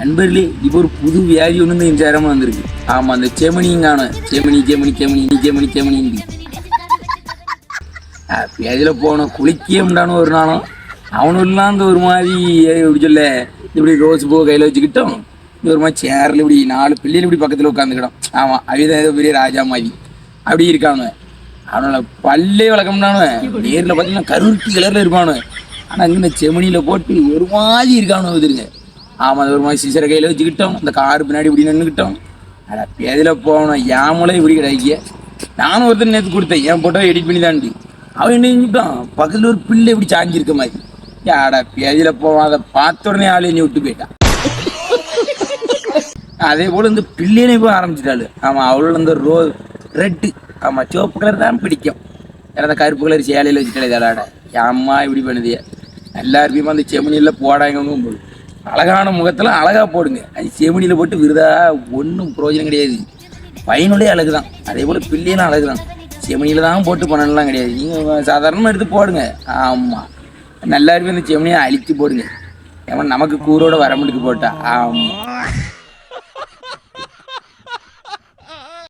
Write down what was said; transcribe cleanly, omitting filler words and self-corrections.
நண்பர்களே இப்போ ஒரு புது வியாதி ஒன்று இந்த சேரமாக வந்திருக்கு. ஆமாம், அந்த செமனியும் காணும். செமனி செமனி செமனி நீ செமனி செமனின்னு வியாதியில் போனோம். குளிக்கே முடியானு ஒரு நாளும் அவனுலாம் அந்த ஒரு மாதிரி இப்படி சொல்ல இப்படி ரோஸ் பூ கையில் வச்சுக்கிட்டோம். ஒரு மாதிரி சேரில் இப்படி 4 பிள்ளைகள் இப்படி பக்கத்தில் உட்காந்துக்கிட்டோம். ஆமாம், அவிதான் ஏதோ பெரிய ராஜா மாதிரி அப்படி இருக்கானு. அவனோட பல்லே வளர்க்கம்னானு நேரில் பார்த்தீங்கன்னா கருட்டி கலரில் இருப்பானு. ஆனால் இங்கே இந்த செமனியில் போட்டு ஒரு மாதிரி இருக்கானு வந்துருங்க. ஆமாம், அது ஒரு மாதிரி சிசரை கையில் வச்சுக்கிட்டோம். அந்த காரு பின்னாடி இப்படி நின்றுக்கிட்டோம். ஆனால் எதில் போகணும் ஏமலை இப்படி கிடைக்க. நானும் ஒருத்தர் நேற்று கொடுத்தேன், என் போட்டோ எடிட் பண்ணி தாண்டி. அவன் என்ன செஞ்சுட்டான், பக்கத்தில் ஒரு பிள்ளை இப்படி சாஞ்சிருக்க மாதிரி. யாடா பேதியில் போவான், அதை பார்த்த உடனே ஆளு என்னை விட்டு போயிட்டான். அதே போல் இந்த பிள்ளைனே போய் ஆரம்பிச்சிட்டாள். ஆமாம், அவளோட இந்த ரெட்டு ஆமாம் சிவப்பு கலர் தான் பிடிக்கும். ஏன்னா அந்த கருப்பு கலர் சேலையில் வச்சுட்டாலே தடாட அம்மா இப்படி பண்ணுதிய. எல்லாருமே அந்த செமனியில் போடாங்க போது அழகான முகத்தில் அழகாக போடுங்க. அது செமனியில் போட்டு விருதா ஒன்றும் பிரயோஜனம் கிடையாது. பையனுடைய அழகு தான். அதே போல் பிள்ளைகளும் அழகு தான். செமனியில் தான் போட்டு பண்ணலாம் கிடையாது. நீங்கள் சாதாரணமாக எடுத்து போடுங்க. ஆமாம், எல்லாருமே அந்த செமனியை அழித்து போடுங்க. ஏன்னா நமக்கு கூரோட வரமுடிக்கு போட்டா. ஆமாம்.